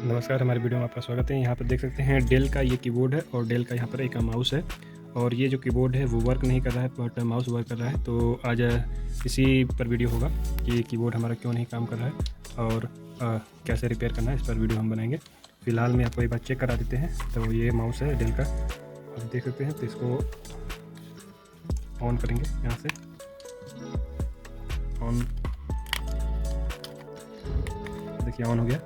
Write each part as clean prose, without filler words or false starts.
नमस्कार, हमारे वीडियो में आपका स्वागत है। यहाँ पर देख सकते हैं डेल का ये कीबोर्ड है और डेल का यहाँ पर एक माउस है। और ये जो कीबोर्ड है वो वर्क नहीं कर रहा है बट माउस वर्क कर रहा है। तो आज इसी पर वीडियो होगा कि ये कीबोर्ड हमारा क्यों नहीं काम कर रहा है और कैसे रिपेयर करना है, इस पर वीडियो हम बनाएंगे। फ़िलहाल में आपको एक बार चेक करा देते हैं। तो ये माउस है डेल का, आप देख सकते हैं। तो इसको ऑन करेंगे यहाँ से, ऑन, देखिए ऑन हो गया।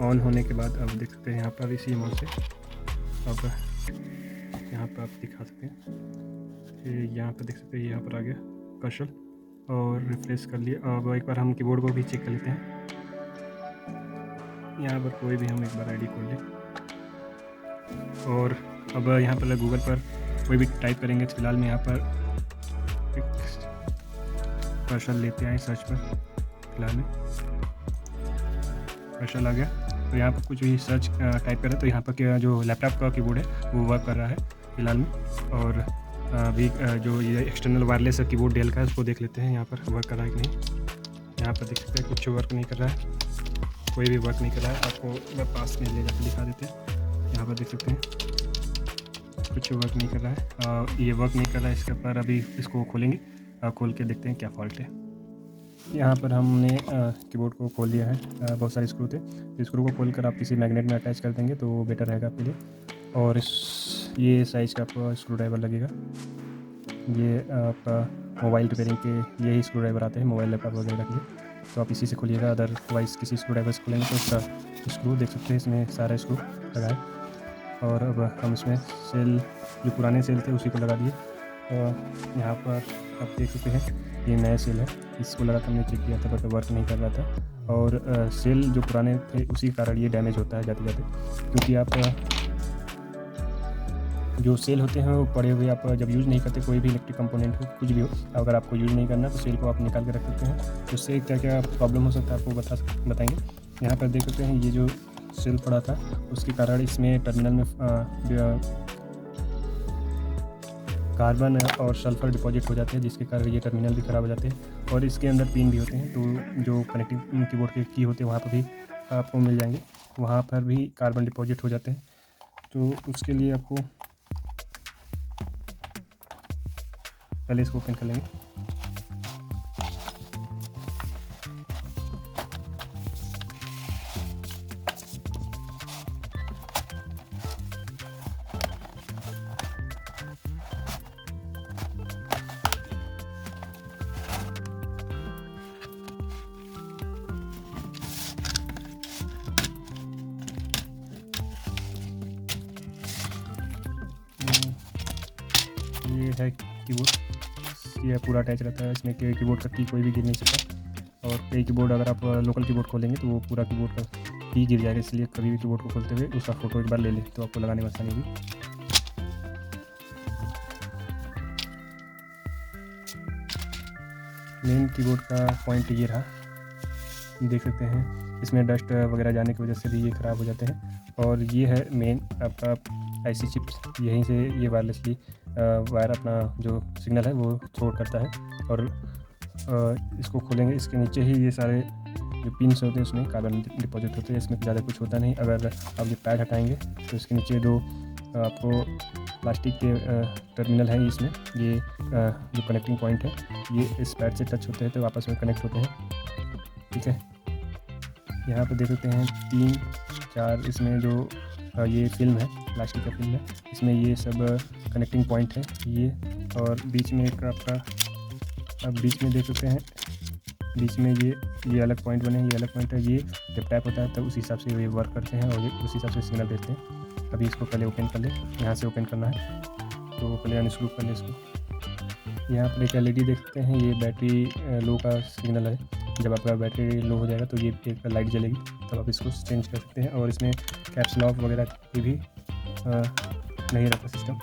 ऑन होने के बाद अब देख सकते हैं यहाँ पर इसी माउस से अब यहाँ पर आप दिखा सकते हैं, यहाँ पर देख सकते हैं, यहाँ पर आ गया कर्सर और रिफ्रेश कर लिया। अब एक बार हम कीबोर्ड को भी चेक कर लेते हैं। यहाँ पर कोई भी हम एक बार आईडी खोल लें और अब यहाँ पर गूगल पर कोई भी टाइप करेंगे। तो फिलहाल में यहाँ पर कर्सर लेते हैं सर्च पर। फिलहाल में कर्सर आ गया। तो यहाँ पर कुछ भी सर्च टाइप करें तो यहाँ पर जो लैपटॉप का कीबोर्ड है वो वर्क कर रहा है फ़िलहाल में। और अभी जो ये एक्सटर्नल वायरलेस कीबोर्ड डेल का है उसको देख लेते हैं यहाँ पर वर्क कर रहा है कि नहीं। यहाँ पर देख सकते हैं कुछ वर्क नहीं कर रहा है, कोई भी वर्क नहीं कर रहा है। आपको मैं पास में ले जाकर दिखा देते हैं। यहाँ पर देख सकते हैं कुछ वर्क नहीं कर रहा है, ये वर्क नहीं कर रहा है। इसके ऊपर अभी इसको खोलेंगे, खोल के देखते हैं क्या फॉल्ट है। यहाँ पर हमने कीबोर्ड को खोल लिया है। बहुत सारे स्क्रू थे, तो स्क्रू को खोलकर आप किसी मैग्नेट में अटैच कर देंगे तो वो बेटर रहेगा आपके लिए। और ये साइज़ का आपको स्क्रू ड्राइवर लगेगा। ये आपका मोबाइल रिपेयरिंग के यही स्क्रू ड्राइवर आते हैं मोबाइल लैपटॉप वगैरह के लिए, तो आप इसी से खोलिएगा। अदरवाइज़ किसी स्क्रू ड्राइवर से खोलेंगे तो इसका स्क्रू देख सकते हैं, इसमें सारे स्क्रू लगाए। और अब हम इसमें सेल, जो पुराने सेल थे उसी को लगा दिए। और यहाँ पर आप देख सकते हैं ये नया सेल है, इसको लगा कर हमने चेक किया था बट वर्क नहीं कर रहा था। और सेल जो पुराने थे उसी कारण ये डैमेज होता है जाते जाते, क्योंकि आप जो सेल होते हैं वो पड़े हुए आप जब यूज़ नहीं करते, कोई भी इलेक्ट्रिक कंपोनेंट हो कुछ भी हो, अगर आपको यूज़ नहीं करना तो सेल को आप निकाल के रख सकते हैं। तो उससे क्या क्या प्रॉब्लम हो सकता है आपको बताएंगे। यहाँ पर देख सकते हैं ये जो सेल पड़ा था उसके कारण इसमें टर्मिनल में कार्बन और सल्फ़र डिपॉजिट हो जाते हैं, जिसके कारण ये टर्मिनल भी ख़राब हो जाते हैं। और इसके अंदर पिन भी होते हैं, तो जो कनेक्टिंग कीबोर्ड के की होते हैं वहाँ पर भी आपको मिल जाएंगे, वहाँ पर भी कार्बन डिपॉजिट हो जाते हैं। तो उसके लिए आपको पहले इसको ओपन कर लेंगे। ये है कीबोर्ड, ये पूरा अटैच रहता है इसमें, कीबोर्ड का की कोई भी गिर नहीं सकता। और कई कीबोर्ड अगर आप लोकल कीबोर्ड खोलेंगे तो वो पूरा कीबोर्ड का की गिर जाएगा, इसलिए कभी भी कीबोर्ड को खोलते हुए उसका फ़ोटो एक बार ले लें तो आपको लगाने में आसानी होगी। मेन कीबोर्ड का पॉइंट ये रहा, देख सकते हैं इसमें डस्ट वगैरह जाने की वजह से भी ये ख़राब हो जाते हैं। और ये है मेन आपका आईसी चिप्स, यहीं से ये वायरलेसली वायर अपना जो सिग्नल है वो थ्रो करता है। और इसको खोलेंगे, इसके नीचे ही ये सारे जो पिन्स होते हैं उसमें कार्बन डिपॉजिट होते हैं, इसमें ज़्यादा कुछ होता नहीं। अगर आप ये पैड हटाएंगे तो इसके नीचे दो आपको प्लास्टिक के टर्मिनल है, इसमें ये जो कनेक्टिंग पॉइंट है ये इस पैड से टच होते हैं तो आपस में कनेक्ट होते हैं, ठीक है। यहाँ पे देख सकते हैं 3-4 इसमें जो ये फिल्म है, प्लास्टिक का फिल्म है, इसमें ये सब कनेक्टिंग पॉइंट है ये। और बीच में एक आपका, अब बीच में देख सकते हैं बीच में ये अलग पॉइंट बने हैं, ये अलग पॉइंट है। ये जब टैप होता है तब उसी हिसाब से ये वर्क करते हैं और ये उसी हिसाब से सिग्नल देते हैं। अभी इसको पहले ओपन कर ले, यहाँ से ओपन करना है तो पहले अनस्क्रू कर ले इसको। यहाँ पर एक एलईडी देख सकते हैं, ये बैटरी लो का सिग्नल है। जब आपका बैटरी लो हो जाएगा तो ये एक लाइट जलेगी, तब आप इसको चेंज कर सकते हैं। और इसमें कैप्स लॉक वगैरह की भी नहीं रहता सिस्टम।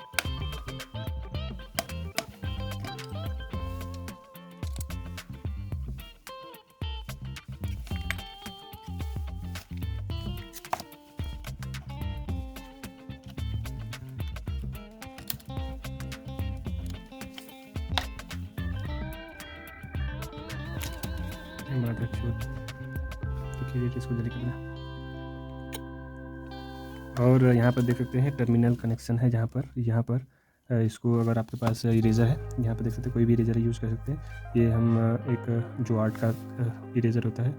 मदरचोद, देखिए इसको जल्दी करना। और यहाँ पर देख सकते हैं टर्मिनल कनेक्शन है, जहाँ पर इसको अगर आपके पास इरेज़र है, यहाँ पर देख सकते हैं कोई भी इरेज़र यूज़ कर सकते हैं। ये हम एक जो आर्ट का इरेज़र होता है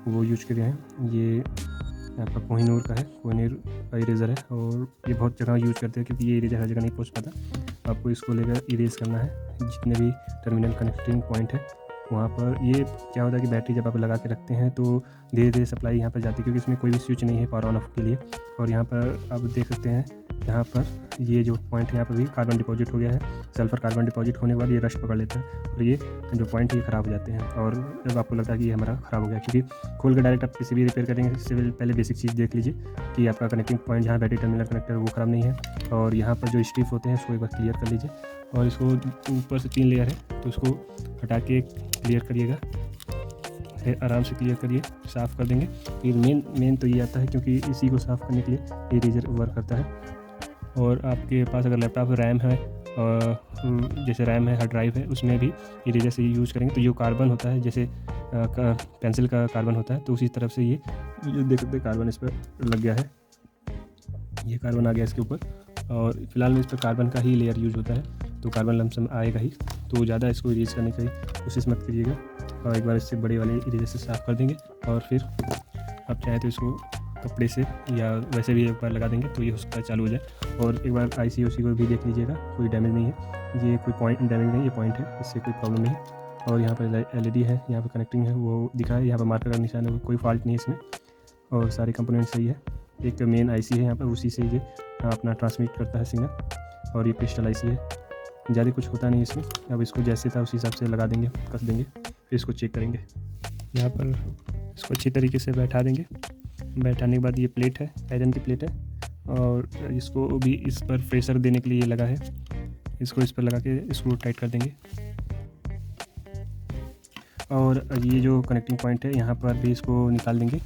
वो यूज कर रहे हैं। ये आपका कोहिनूर का है, कोहिनूर का इरेज़र है और ये बहुत जगह यूज़ करते हैं क्योंकि ये इरेज़र हर जगह नहीं पहुँच पाता। आपको इसको लेकर इरेज़ करना है जितने भी टर्मिनल कनेक्टिंग पॉइंट है वहाँ पर। ये क्या होता है कि बैटरी जब आप लगा के रखते हैं तो धीरे धीरे सप्लाई यहाँ पर जाती है, क्योंकि इसमें कोई भी स्विच नहीं है पावर ऑन ऑफ के लिए। और यहाँ पर आप देख सकते हैं, यहाँ पर ये जो पॉइंट है यहाँ पर भी कार्बन डिपॉजिट हो गया है। सल्फ़र कार्बन डिपॉजिट होने के बाद ये रस्ट पकड़ लेता है और ये जो पॉइंट ये ख़राब हो जाते हैं। और जब आपको लगता है कि ये हमारा ख़राब हो गया, क्योंकि खोल के डायरेक्ट आप किसी भी रिपेयर करेंगे इससे पहले बेसिक चीज़ देख लीजिए कि आपका कनेक्टिंग पॉइंट जहाँ बैटरी टर्मिनल कनेक्टर वो ख़राब नहीं है। और यहाँ पर जो स्ट्रिप होते हैं उसको एक बार क्लियर कर लीजिए। और इसको ऊपर से 3 लेयर है तो उसको हटा के क्लियर करिएगा, आराम से क्लियर करिए, साफ़ कर देंगे। फिर मेन तो ये आता है क्योंकि इसी को साफ़ करने के लिए इरेज़र वर्क करता है। और आपके पास अगर लैपटॉप रैम है जैसे रैम है, हार्ड ड्राइव है, उसमें भी इरेज़र से यूज़ करेंगे तो ये कार्बन होता है, जैसे पेंसिल का कार्बन होता है, तो उसी तरफ से ये जो देख सकते हैं कार्बन इस पर लग गया है, ये कार्बन आ गया इसके ऊपर। और फिलहाल में इस पर कार्बन का ही लेयर यूज़ होता है तो कार्बन लमसम आएगा ही, तो ज़्यादा इसको इरेज करने की कोशिश मत करिएगा। और एक बार इससे बड़े वाले इरेजर से साफ़ कर देंगे और फिर आप चाहें तो इसको कपड़े से या वैसे भी एक बार लगा देंगे तो ये उसका चालू हो जाए। और एक बार IC को भी देख लीजिएगा, कोई डैमेज नहीं है, ये कोई पॉइंट डैमेज नहीं, ये पॉइंट है, इससे कोई प्रॉब्लम नहीं है। और यहाँ पर LED है, यहाँ पर कनेक्टिंग है वो दिखा है, यहाँ पर मार्कर का निशान है, कोई फॉल्ट नहीं है इसमें और सारे कंपोनेंट सही है। एक मेन IC है यहाँ पर, उसी से ये अपना ट्रांसमिट करता है सिग्नल। और ये क्रिस्टल IC है, ज़्यादा कुछ होता नहीं इसमें। अब इसको जैसे था उसी हिसाब से लगा देंगे, कस देंगे, फिर इसको चेक करेंगे। यहाँ पर इसको अच्छी तरीके से बैठा देंगे। बैठाने के बाद ये प्लेट है, आयरन की प्लेट है और इसको भी इस पर प्रेशर देने के लिए ये लगा है, इसको इस पर लगा के स्क्रू टाइट कर देंगे। और ये जो कनेक्टिंग पॉइंट है यहाँ पर भी इसको निकाल देंगे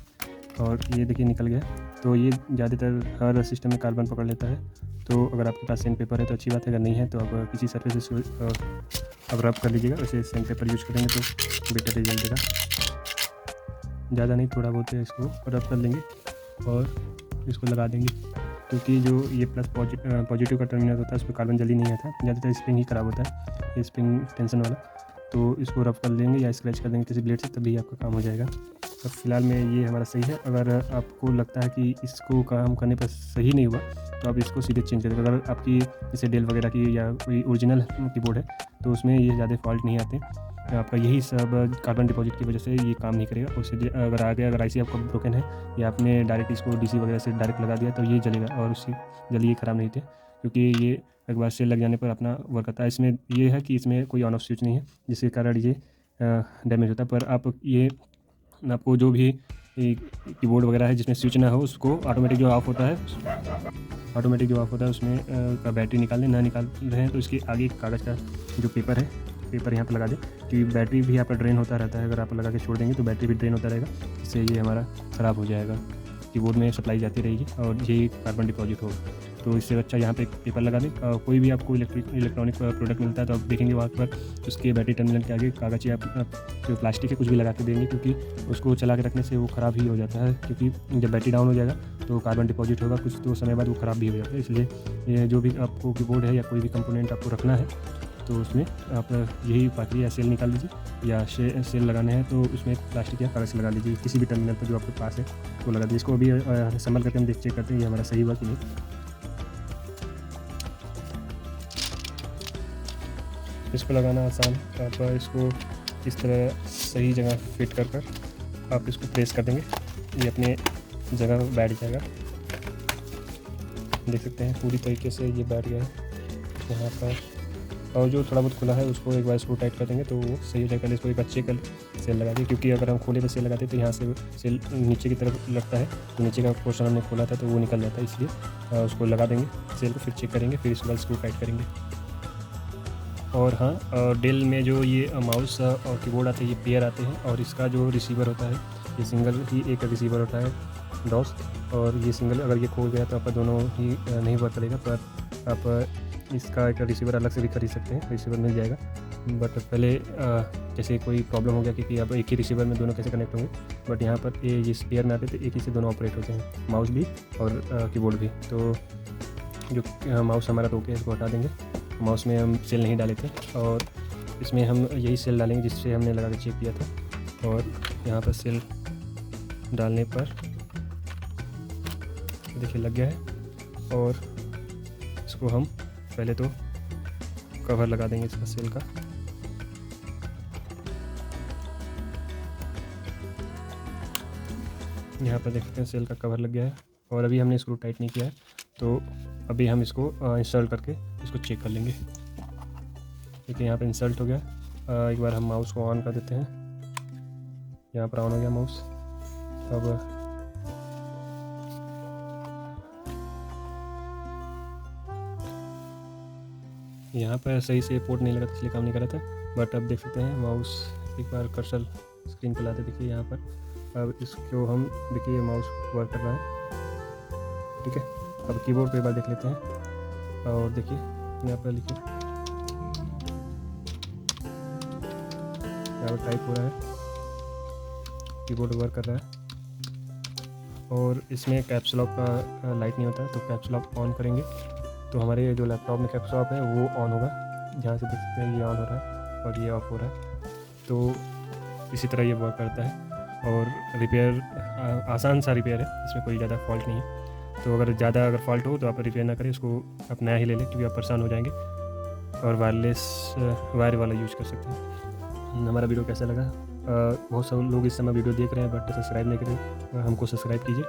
और ये देखिए निकल गया। तो ये ज़्यादातर हर सिस्टम में कार्बन पकड़ लेता है, तो अगर आपके पास सैंड पेपर है तो अच्छी बात है, अगर नहीं है तो आप किसी सरफेस से अब रब कर लीजिएगा। वैसे सैंड पेपर यूज़ करेंगे तो बेटर रिजल्ट देगा, ज़्यादा नहीं थोड़ा बहुत इसको रब कर लेंगे और इसको लगा देंगे। क्योंकि जो ये प्लस पॉजिटिव का टर्मिनल होता है उस पर कार्बन जल्दी नहीं आता, ज़्यादातर स्प्रिंग ही ख़राब होता है, ये स्प्रिंग टेंशन वाला। तो इसको रब कर लेंगे या स्क्रैच कर देंगे किसी ब्लेड से, तभी आपका काम हो जाएगा। अब फिलहाल में ये हमारा सही है। अगर आपको लगता है कि इसको काम करने पर सही नहीं हुआ तो आप इसको सीधे चेंज करें। अगर आपकी जैसे डेल वगैरह की या कोई ओरिजिनल कीबोर्ड है तो उसमें ये ज़्यादा फॉल्ट नहीं आते, आपका यही सब कार्बन डिपॉजिट की वजह से ये काम नहीं करेगा। उससे अगर आ गया, अगर IC आपका ब्रोकन है या आपने डायरेक्ट इसको DC वगैरह से डायरेक्ट लगा दिया तो ये जलेगा और उससे जल्दी ये ख़राब नहीं थे, क्योंकि ये एक बार सेल लग जाने पर अपना वर्क करता है। इसमें ये है कि इसमें कोई ऑन ऑफ स्विच नहीं है जिसके कारण ये डैमेज होता है। पर आप ये आपको जो भी कीबोर्ड वगैरह है जिसमें स्विच ना हो उसको ऑटोमेटिक जो ऑफ होता है उसमें का बैटरी निकालने ना निकाल रहे हैं तो इसके आगे कागज़ का जो पेपर है, पेपर यहाँ पर लगा दें, क्योंकि बैटरी भी आपका ड्रेन होता रहता है। अगर आप लगा के छोड़ देंगे तो बैटरी भी ड्रेन होता रहेगा, इससे ये हमारा ख़राब हो जाएगा, कीबोर्ड में सप्लाई जाती रहेगी और यही कार्बन डिपॉजिट होगा। तो इससे अच्छा यहाँ पे एक पेपर लगा दें। कोई भी आपको इलेक्ट्रॉनिक प्रोडक्ट मिलता है तो आप देखेंगे वहाँ पर उसके बैटरी टर्मिनल के आगे कागज़ या जो प्लास्टिक है कुछ भी लगा के देंगे, क्योंकि उसको चला के रखने से वो ख़राब ही हो जाता है, क्योंकि जब बैटरी डाउन हो जाएगा तो कार्बन डिपॉजिट होगा, कुछ तो समय बाद वो ख़राब भी हो जाता है। इसलिए ये जो भी आपको कीबोर्ड है या कोई भी कंपोनेंट आपको रखना है तो उसमें आप यही पाकरी या सेल निकाल लीजिए, या सेल लगाने हैं तो उसमें प्लास्टिक या कागज़ लगा लीजिए किसी भी टर्मिनल पर जो आपके पास है वो लगा दीजिए। इसको अभी संभल करके हम चेक करते हैं ये हमारा सही हुआ कि नहीं। इसको लगाना आसान, आप इसको इस तरह सही जगह फिट कर आप इसको प्रेस कर देंगे, ये अपने जगह बैठ जाएगा। देख सकते हैं पूरी तरीके से ये बैठ गया है यहाँ पर। और जो थोड़ा बहुत खुला है उसको एक बार स्क्रू टाइट कर देंगे तो वो सही हो जाएगा। इसको एक अच्छे कल सेल लगा दें, क्योंकि अगर हम खोले पर सेल लगाते तो यहाँ से सेल नीचे की तरफ लगता है, तो नीचे का पोर्शन हमने खोला था तो वो निकल जाता है, इसलिए उसको लगा देंगे सेल को, फिर चेक करेंगे, फिर इसके बाद स्क्रू टाइट करेंगे। और हाँ, डेल में जो ये माउस और कीबोर्ड आते हैं ये पेयर आते हैं, और इसका जो रिसीवर होता है ये सिंगल ही एक रिसीवर होता है डॉस, और ये सिंगल अगर ये खो गया तो आप दोनों ही नहीं वर्क करेगा। पर आप इसका एक रिसीवर अलग से भी खरीद सकते हैं, रिसीवर मिल जाएगा। बट पहले जैसे कोई प्रॉब्लम हो गया क्योंकि अब एक ही रिसीवर में दोनों कैसे कनेक्ट होंगे, बट यहाँ पर ये जिस पेयर में आते थे एक ही से दोनों ऑपरेट होते हैं, माउस भी और कीबोर्ड भी। तो जो माउस हमारा तो ओके, इसको हटा देंगे। माउस में हम सेल नहीं डाले थे और इसमें हम यही सेल डालेंगे जिससे हमने लगा के चेक किया था। और यहाँ पर सेल डालने पर देखिए लग गया है। और इसको हम पहले तो कवर लगा देंगे इसका सेल का। यहाँ पर देखते हैं सेल का कवर लग गया है और अभी हमने स्क्रू टाइट नहीं किया है, तो अभी हम इसको इंस्टॉल करके इसको चेक कर लेंगे। देखिए यहाँ पर इंस्टॉल हो गया। एक बार हम माउस को ऑन कर देते हैं। यहाँ पर ऑन हो गया माउस। अब यहाँ पर सही से पोर्ट नहीं लगा था इसलिए काम नहीं कर रहा था, बट अब देख सकते हैं माउस एक बार कर्सर स्क्रीन पर लाते देखिए यहाँ पर। अब इसको हम देखिए माउस वर्क कर रहा है, ठीक है। अब कीबोर्ड को एक बार देख लेते हैं और देखिए यहाँ पर लिखिए, यहाँ पर टाइप हो रहा है, कीबोर्ड वर्क कर रहा है। और इसमें कैप्स लॉक का लाइट नहीं होता है, तो कैप्स लॉक ऑन करेंगे तो हमारे जो लैपटॉप में कैप्स लॉक है वो ऑन होगा। जहाँ से देख सकते हैं ये ऑन हो रहा है और ये ऑफ हो रहा है। तो इसी तरह ये वर्क करता है और रिपेयर आसान सा रिपेयर है, इसमें कोई ज़्यादा फॉल्ट नहीं है। तो अगर फॉल्ट हो तो आप रिपेयर ना करें, इसको आप नया ही ले लें क्योंकि आप परेशान हो जाएंगे और वायर वाला यूज़ कर सकते हैं। हमारा वीडियो कैसा लगा? बहुत सारे लोग इस समय वीडियो देख रहे हैं बट सब्सक्राइब नहीं करें, हमको सब्सक्राइब कीजिए।